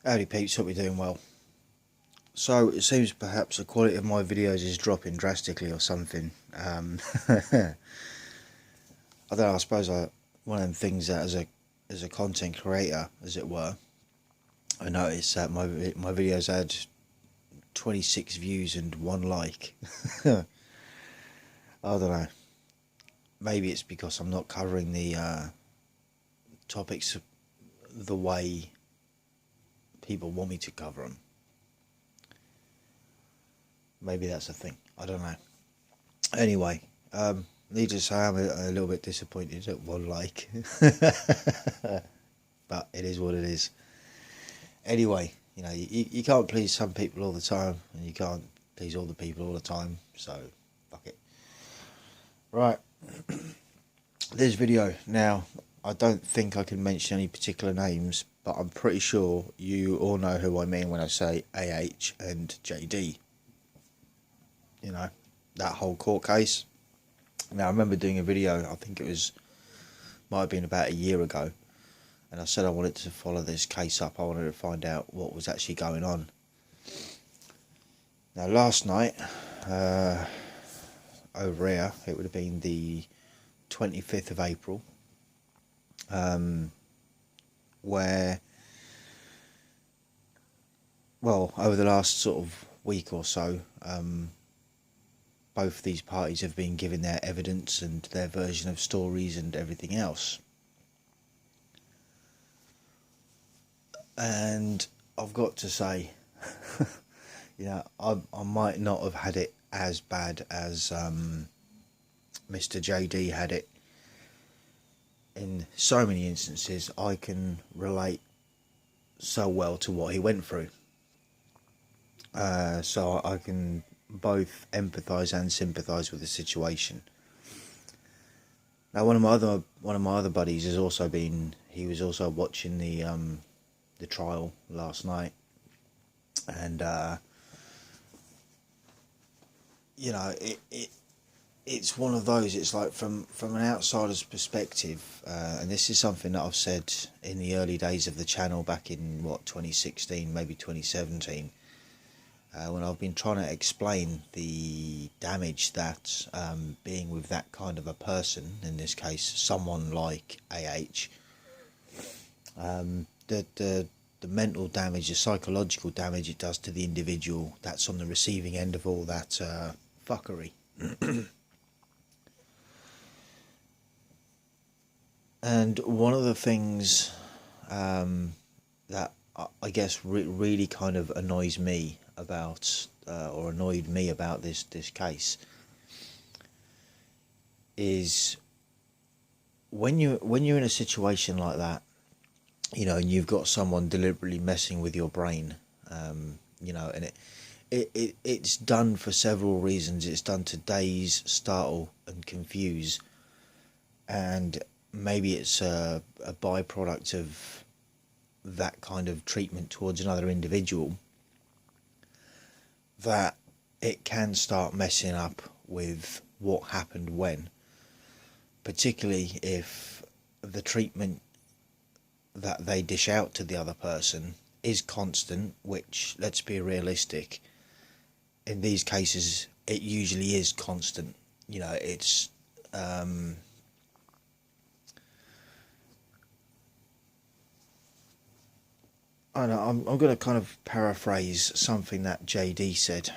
Howdy peeps, hope you're doing well. So it seems perhaps the quality of my videos is dropping drastically or something. I don't know, I suppose one of them things that as a content creator, as it were, I noticed that my videos had 26 views and 1 like. I don't know. Maybe it's because I'm not covering the topics the way people want me to cover them. Maybe that's a thing. I don't know. Anyway, needless to say, I'm a little bit disappointed at 1 like. But it is what it is. Anyway, you know, you can't please some people all the time, and you can't please all the people all the time, so fuck it. Right. This video, now, I don't think I can mention any particular names, but I'm pretty sure you all know who I mean when I say AH and JD. You know, that whole court case. Now, I remember doing a video, I think might have been about a year ago, and I said I wanted to follow this case up. I wanted to find out what was actually going on. Now, last night, over here, it would have been the 25th of April, where, well, over the last sort of week or so, both these parties have been giving their evidence and their version of stories and everything else. And I've got to say, you know, I might not have had it as bad as Mr. JD had it. In so many instances, I can relate so well to what he went through. So I can both empathise and sympathise with the situation. Now, one of my other buddies has also been. He was also watching the trial last night, and you know, it's one of those. It's like from an outsider's perspective, and this is something that I've said in the early days of the channel back in 2016, maybe 2017. When I've been trying to explain the damage that being with that kind of a person, in this case someone like AH, the mental damage, the psychological damage it does to the individual that's on the receiving end of all that fuckery. And one of the things that I guess really kind of annoys me about, or annoyed me about this case, is when you're in a situation like that, you know, and you've got someone deliberately messing with your brain, you know, and it's done for several reasons. It's done to daze, startle, and confuse, and maybe it's a byproduct of that kind of treatment towards another individual, that it can start messing up with what happened when, particularly if the treatment that they dish out to the other person is constant, which, let's be realistic, in these cases it usually is constant. You know, it's I don't know, I'm going to kind of paraphrase something that JD said,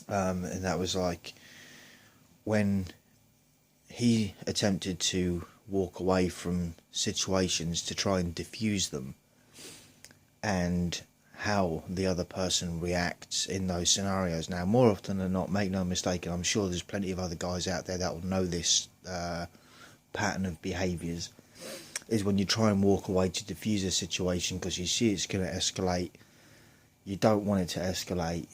and that was like, when he attempted to walk away from situations to try and diffuse them, and how the other person reacts in those scenarios. Now, more often than not, make no mistake, and I'm sure there's plenty of other guys out there that will know this pattern of behaviours, is when you try and walk away to diffuse a situation because you see it's going to escalate. You don't want it to escalate.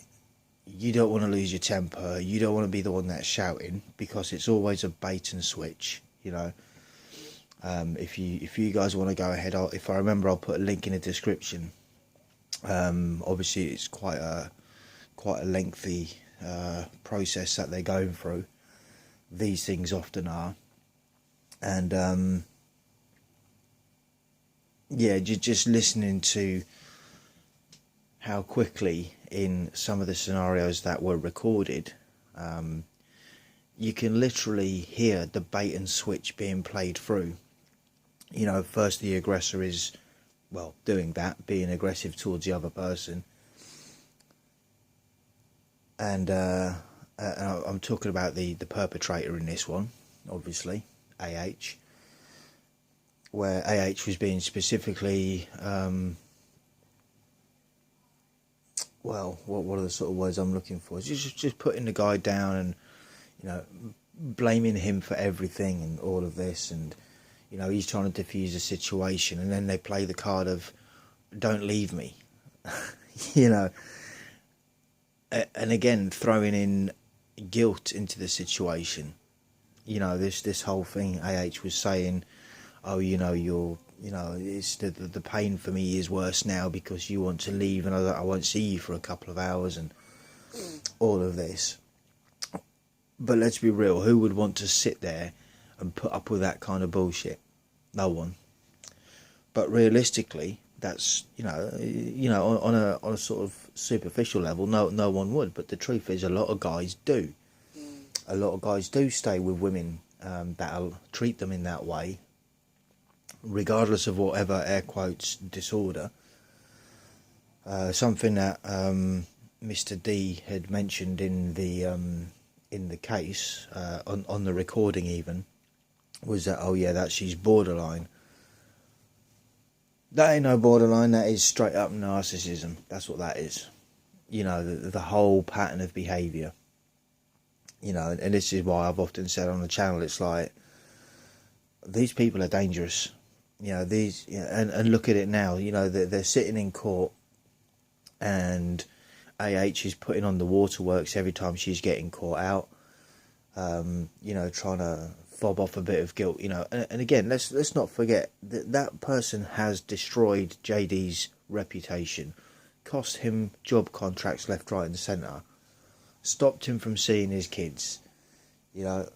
You don't want to lose your temper. You don't want to be the one that's shouting, because it's always a bait and switch, you know. If you guys want to go ahead, if I remember, I'll put a link in the description. Obviously, it's quite a lengthy process that they're going through. These things often are, and yeah, just listening to how quickly in some of the scenarios that were recorded, you can literally hear the bait and switch being played through. You know, first the aggressor is, well, doing that, being aggressive towards the other person. And I'm talking about the perpetrator in this one, obviously, AH. Where AH was being specifically, well, what are the sort of words I'm looking for? It's just putting the guy down and, you know, blaming him for everything and all of this, and, you know, he's trying to defuse the situation, and then they play the card of, don't leave me, you know, and again, throwing in guilt into the situation. You know, this whole thing, AH was saying, oh, you know, it's the pain for me is worse now because you want to leave and I won't see you for a couple of hours and all of this. But let's be real, who would want to sit there and put up with that kind of bullshit? No one. But realistically, that's, you know, on a sort of superficial level, no one would. But the truth is, a lot of guys do. A lot of guys do stay with women that'll treat them in that way, regardless of whatever, air quotes, disorder. Something that Mr. D had mentioned in the case, on the recording even, was that, oh yeah, that she's borderline. That ain't no borderline, that is straight up narcissism. That's what that is. You know, the whole pattern of behaviour. You know, and this is why I've often said on the channel, it's like, these people are dangerous. You know, these, you know, and look at it now, you know, they're sitting in court and AH is putting on the waterworks every time she's getting caught out, you know, trying to fob off a bit of guilt, you know, and again, let's not forget that person has destroyed JD's reputation, cost him job contracts left, right and centre, stopped him from seeing his kids, you know,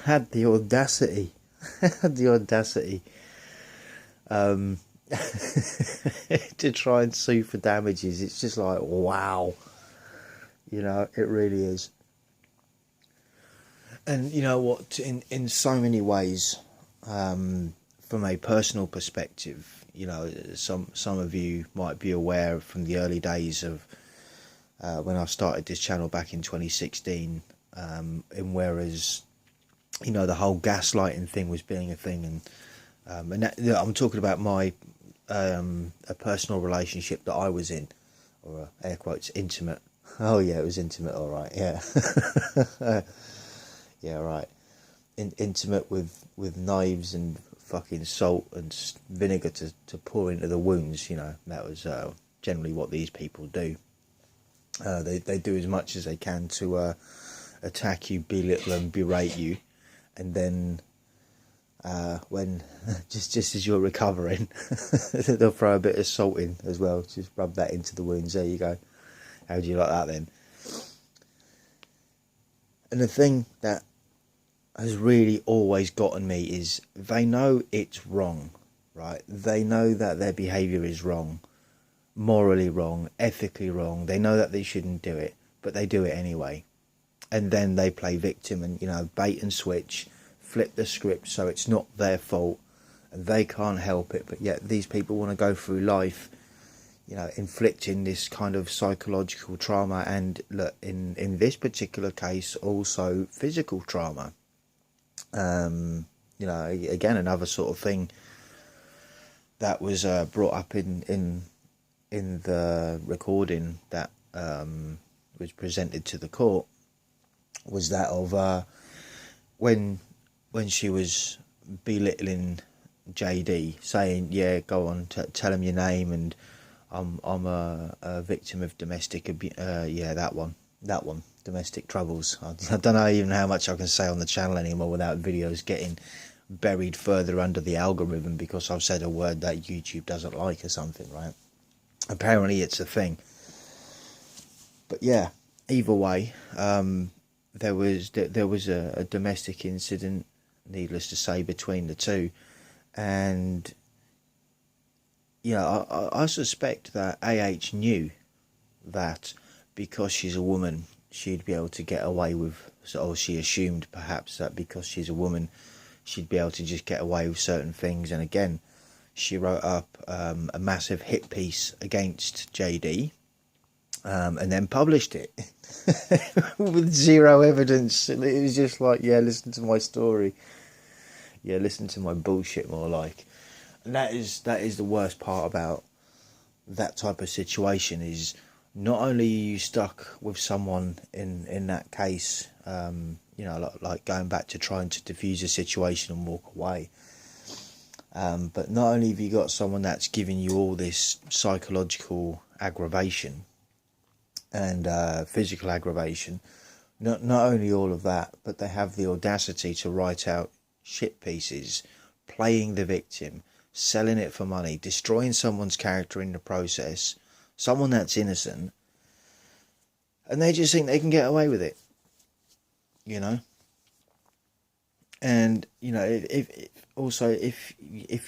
had the audacity to try and sue for damages. It's just like, wow, you know, it really is. And you know what, in so many ways, from a personal perspective, you know, some of you might be aware from the early days of when I started this channel back in 2016, and whereas, you know, the whole gaslighting thing was being a thing, and that, you know, I'm talking about my a personal relationship that I was in, or air quotes, intimate. Oh yeah, it was intimate, all right, yeah. Yeah, right. Intimate with knives and fucking salt and vinegar to pour into the wounds, you know. That was generally what these people do. They do as much as they can to attack you, belittle and berate you, and then when just as you're recovering, they'll throw a bit of salt in as well. Just rub that into the wounds. There you go. How do you like that then? And the thing that has really always gotten me is they know it's wrong, right? They know that their behaviour is wrong, morally wrong, ethically wrong. They know that they shouldn't do it, but they do it anyway. And then they play victim and, you know, bait and switch, flip the script so it's not their fault and they can't help it. But yet these people want to go through life, you know, inflicting this kind of psychological trauma and, look, in this particular case, also physical trauma. You know, again, another sort of thing that was brought up in the recording that was presented to the court was that of when she was belittling JD, saying, "Yeah, go on, tell him your name, and I'm a victim of domestic abuse." Yeah, that one, domestic troubles. I don't know even how much I can say on the channel anymore without videos getting buried further under the algorithm because I've said a word that YouTube doesn't like or something, right? Apparently it's a thing. But yeah, either way, there was a domestic incident, needless to say, between the two, and I suspect that knew that because she's a woman, she'd be able to get away with, or she assumed perhaps that because she's a woman, she'd be able to just get away with certain things. And again, she wrote up a massive hit piece against JD, and then published it with zero evidence. And it was just like, yeah, listen to my story. Yeah, listen to my bullshit, more like. And that is the worst part about that type of situation, is not only are you stuck with someone in that case, like going back to trying to diffuse a situation and walk away, but not only have you got someone that's giving you all this psychological aggravation and physical aggravation, not only all of that, but they have the audacity to write out shit pieces, playing the victim, selling it for money, destroying someone's character in the process, someone that's innocent, and they just think they can get away with it, And if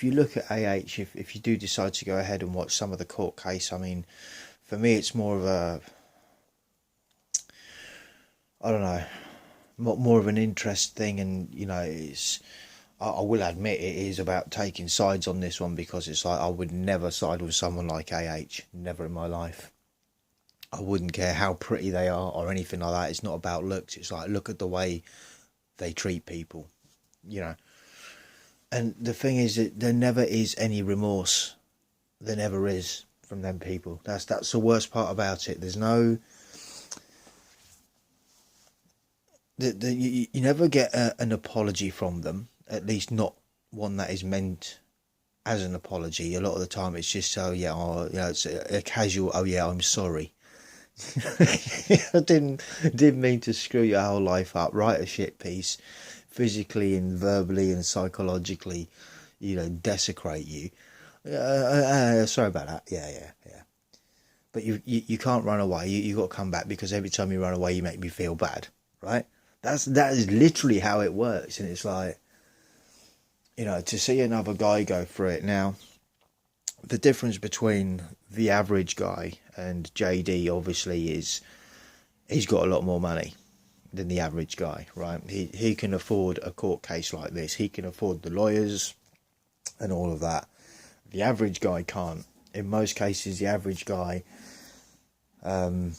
you look at if you do decide to go ahead and watch some of the court case, I mean, for me it's more of a, I don't know, more of an interest thing, and I will admit it is about taking sides on this one, because it's like I would never side with someone like never in my life. I wouldn't care how pretty they are or anything like that. It's not about looks. It's like, look at the way they treat people, And the thing is that there never is any remorse. There never is, from them people. That's the worst part about it. There's no... You never get an apology from them, at least not one that is meant as an apology. A lot of the time it's just, it's a casual, oh yeah, I'm sorry. I didn't mean to screw your whole life up. Write a shit piece, physically and verbally and psychologically, desecrate you. Sorry about that. Yeah. But you can't run away. You got to come back, because every time you run away, you make me feel bad, right? That is literally how it works. And it's like, to see another guy go through it. Now, the difference between the average guy and JD obviously is he's got a lot more money than the average guy, right? He can afford a court case like this. He can afford the lawyers and all of that. The average guy can't. In most cases, the average guy, I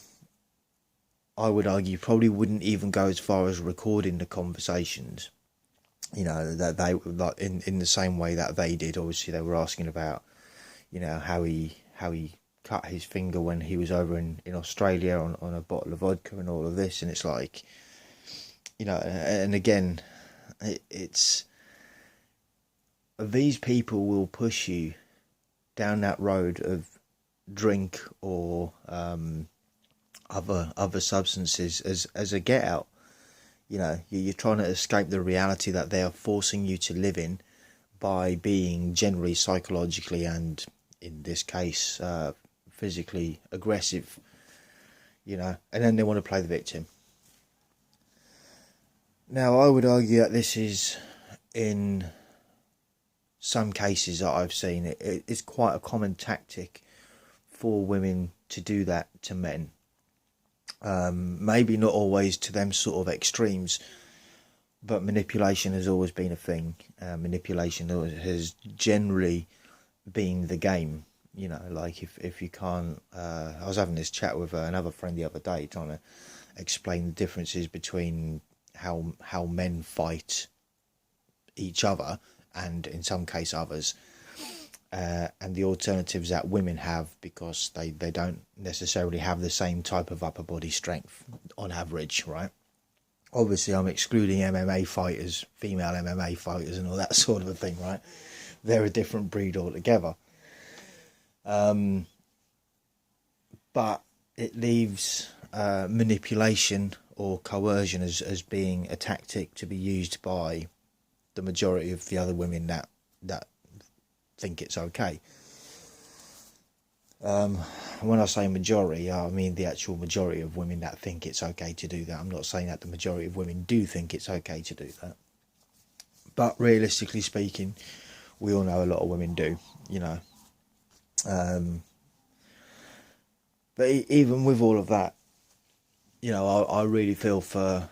would argue, probably wouldn't even go as far as recording the conversations. That they, like, in the same way that they did. Obviously, they were asking about, how he cut his finger when he was over in Australia on a bottle of vodka and all of this. And it's like, and again, it's these people will push you down that road of drink or other substances as a get out. You're trying to escape the reality that they are forcing you to live in by being generally psychologically and, in this case, physically aggressive, and then they want to play the victim. Now, I would argue that this is, in some cases that I've seen, it's quite a common tactic for women to do that to men. Maybe not always to them sort of extremes, but manipulation has always been a thing. Manipulation has generally been the game. Like if you can't... I was having this chat with another friend the other day, trying to explain the differences between how men fight each other, and in some case others, and the alternatives that women have, because they don't necessarily have the same type of upper body strength on average, right? Obviously, I'm excluding MMA fighters, female MMA fighters and all that sort of a thing, right? They're a different breed altogether. But it leaves manipulation or coercion as being a tactic to be used by the majority of the other women that think it's okay. When I say majority, I mean the actual majority of women that think it's okay to do that. I'm not saying that the majority of women do think it's okay to do that. But realistically speaking, we all know a lot of women do, But even with all of that, you know, I really feel for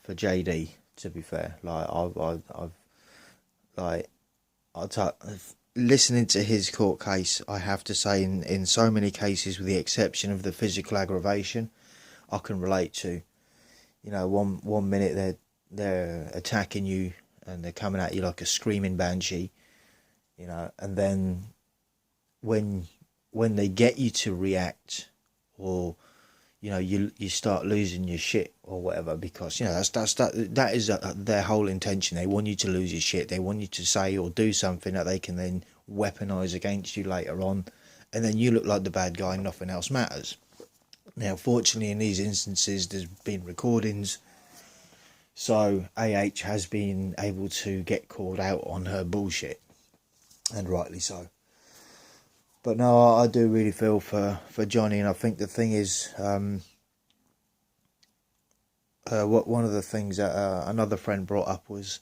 JD. To be fair, like I've like listening to his court case, I have to say, in so many cases, with the exception of the physical aggravation, I can relate to. You know, one minute they're attacking you and they're coming at you like a screaming banshee, you know, and then when they get you to react, or you know, you start losing your shit or whatever, because you know that is their whole intention. They want you to lose your shit. They want you to say or do something that they can then weaponize against you later on, and then you look like the bad guy and nothing else matters. Now, fortunately, in these instances, there's been recordings, so has been able to get called out on her bullshit, and rightly so. But no, I do really feel for Johnny, and I think the thing is, one of the things that another friend brought up was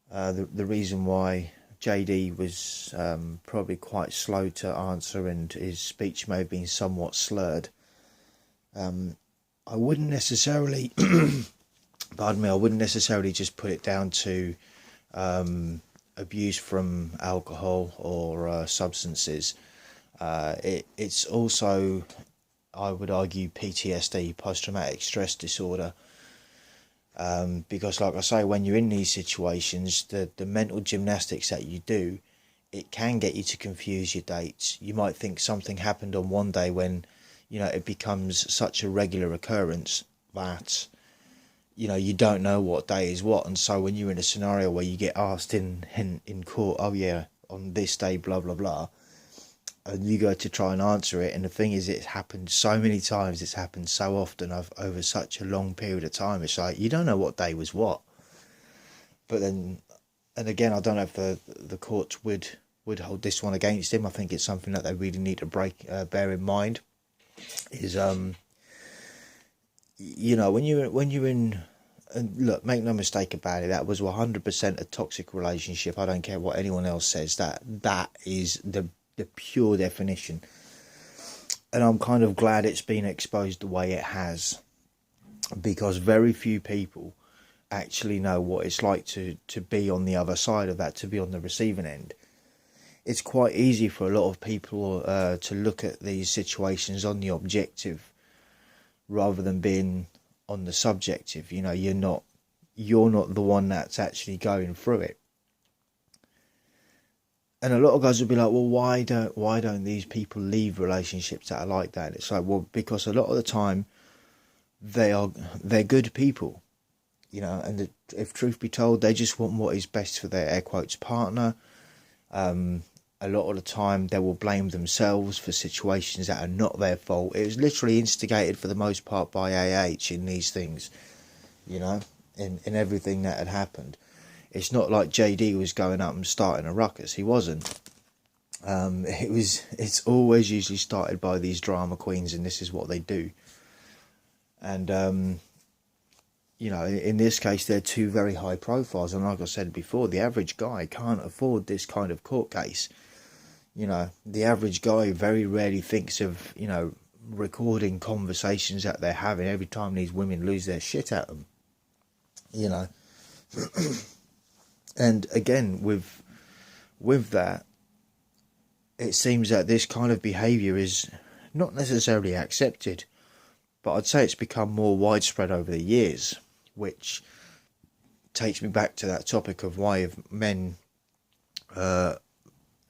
the reason why JD was probably quite slow to answer, and his speech may have been somewhat slurred. I wouldn't necessarily, pardon me, I wouldn't necessarily just put it down to abuse from alcohol or substances. It's also, I would argue, PTSD, post-traumatic stress disorder, because like I say, when you're in these situations, the mental gymnastics that you do, it can get you to confuse your dates. You might think something happened on one day when, you know, it becomes such a regular occurrence that, you know, you don't know what day is what. And so when you're in a scenario where you get asked in court, oh yeah, on this day, blah, blah, blah, and you go to try and answer it, and the thing is, it's happened so many times, it's happened so often over such a long period of time, it's like, you don't know what day was what. But then, and again, I don't know if the courts would hold this one against him. I think it's something that they really need to bear in mind, is you know, when you're in, and look, make no mistake about it, that was 100% a toxic relationship. I don't care what anyone else says, that is the pure definition. And I'm kind of glad it's been exposed the way it has, because very few people actually know what it's like to be on the other side of that, to be on the receiving end. It's quite easy for a lot of people to look at these situations on the objective rather than being on the subjective. You know, you're not the one that's actually going through it. And a lot of guys will be like, well, why don't these people leave relationships that are like that? And it's like, well, because a lot of the time they're good people, you know, and if truth be told, they just want what is best for their air quotes partner. A lot of the time they will blame themselves for situations that are not their fault. It was literally instigated for the most part by in these things, you know, in everything that had happened. It's not like JD was going up and starting a ruckus. He wasn't. It's always usually started by these drama queens, and this is what they do. And you know, in this case, they're two very high profiles, and like I said before, the average guy can't afford this kind of court case. You know, the average guy very rarely thinks of, you know, recording conversations that they're having every time these women lose their shit at them. You know. And again, with that, it seems that this kind of behaviour is not necessarily accepted, but I'd say it's become more widespread over the years, which takes me back to that topic of why men, a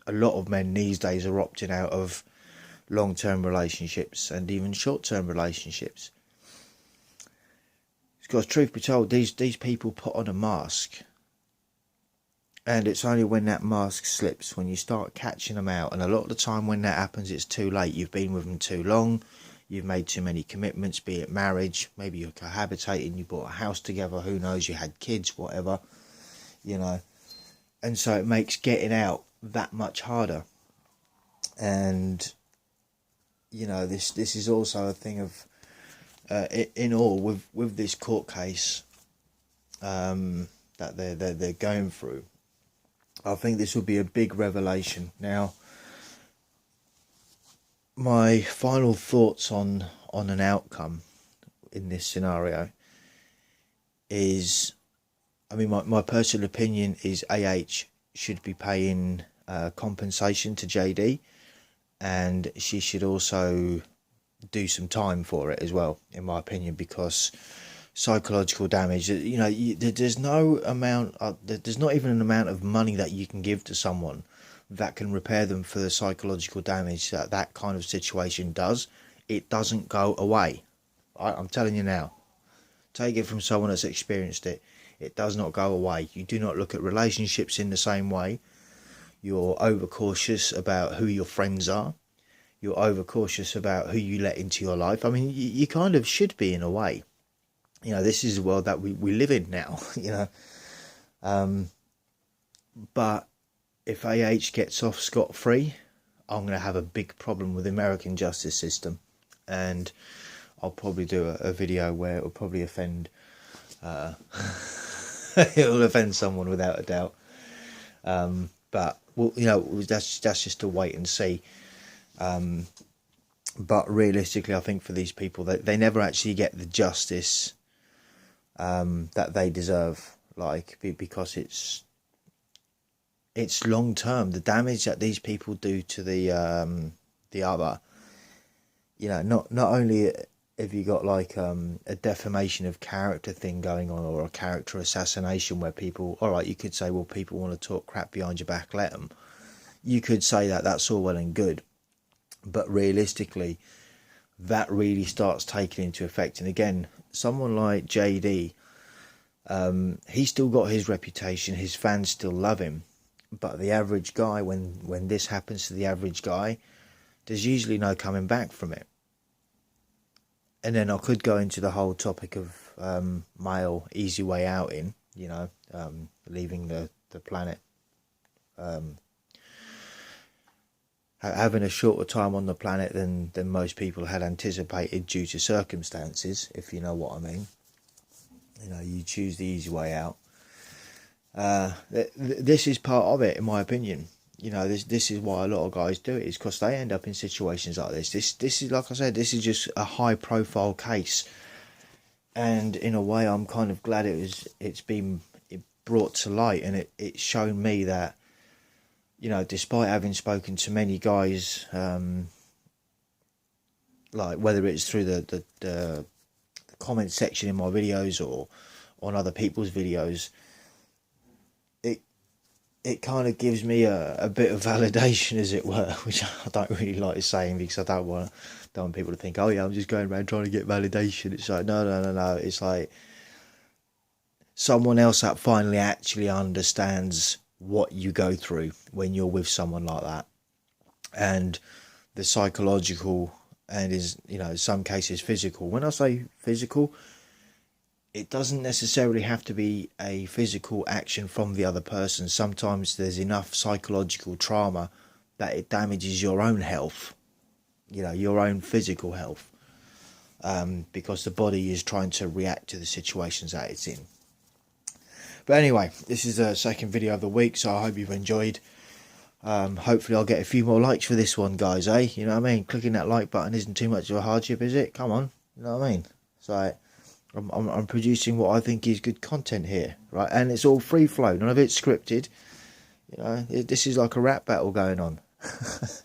lot of men these days are opting out of long-term relationships and even short-term relationships. Because truth be told, these people put on a mask. And it's only when that mask slips, when you start catching them out, and a lot of the time when that happens, it's too late. You've been with them too long, you've made too many commitments, be it marriage, maybe you're cohabitating, you bought a house together, who knows, you had kids, whatever, you know. And so it makes getting out that much harder. And, you know, this is also a thing of, in all, with this court case that they're going through, I think this will be a big revelation. Now, my final thoughts on an outcome in this scenario is, I mean, my personal opinion is should be paying compensation to JD, and she should also do some time for it as well, in my opinion, because psychological damage, you know, there's no amount, there's not even an amount of money that you can give to someone that can repair them for the psychological damage that kind of situation does. It doesn't go away. I'm telling you now. Take it from someone that's experienced it. It does not go away. You do not look at relationships in the same way. You're overcautious about who your friends are. You're overcautious about who you let into your life. I mean, you kind of should be, in a way. You know, this is the world that we live in now, you know. But if gets off scot-free, I'm going to have a big problem with the American justice system. And I'll probably do a video where it will probably offend, it will offend someone without a doubt. But, well, you know, that's just to wait and see. But realistically, I think for these people, they never actually get the justice that they deserve, like, because it's long term. The damage that these people do to the other, you know, not only have you got like a defamation of character thing going on, or a character assassination where people, all right, you could say, well, people want to talk crap behind your back, let them. You could say that, that's all well and good, but realistically, that really starts taking into effect. And again, someone like JD, he's still got his reputation, his fans still love him, but the average guy, when this happens to the average guy, there's usually no coming back from it. And then I could go into the whole topic of male easy way out in, you know, leaving the planet, having a shorter time on the planet than most people had anticipated due to circumstances, if you know what I mean. You know, you choose the easy way out. This is part of it, in my opinion. You know, this is why a lot of guys do it, is because they end up in situations like this. This is, like I said, this is just a high profile case, and in a way, I'm kind of glad it's been brought to light, and it's shown me that, you know, despite having spoken to many guys, like whether it's through the comment section in my videos or on other people's videos, it kind of gives me a bit of validation, as it were, which I don't really like saying, because I don't want people to think, oh yeah, I'm just going around trying to get validation. It's like, no. It's like someone else that finally actually understands what you go through when you're with someone like that, and the psychological, and is, you know, in some cases physical. When I say physical, it doesn't necessarily have to be a physical action from the other person. Sometimes there's enough psychological trauma that it damages your own health, you know, your own physical health, because the body is trying to react to the situations that it's in. But anyway, this is the second video of the week, so I hope you've enjoyed. Hopefully I'll get a few more likes for this one, guys, eh? You know what I mean? Clicking that like button isn't too much of a hardship, is it? Come on, you know what I mean? So I'm producing what I think is good content here, right? And it's all free flow, none of it's scripted. You know, this is like a rap battle going on.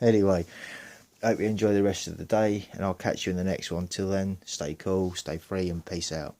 Anyway, hope you enjoy the rest of the day, and I'll catch you in the next one. Till then, stay cool, stay free, and peace out.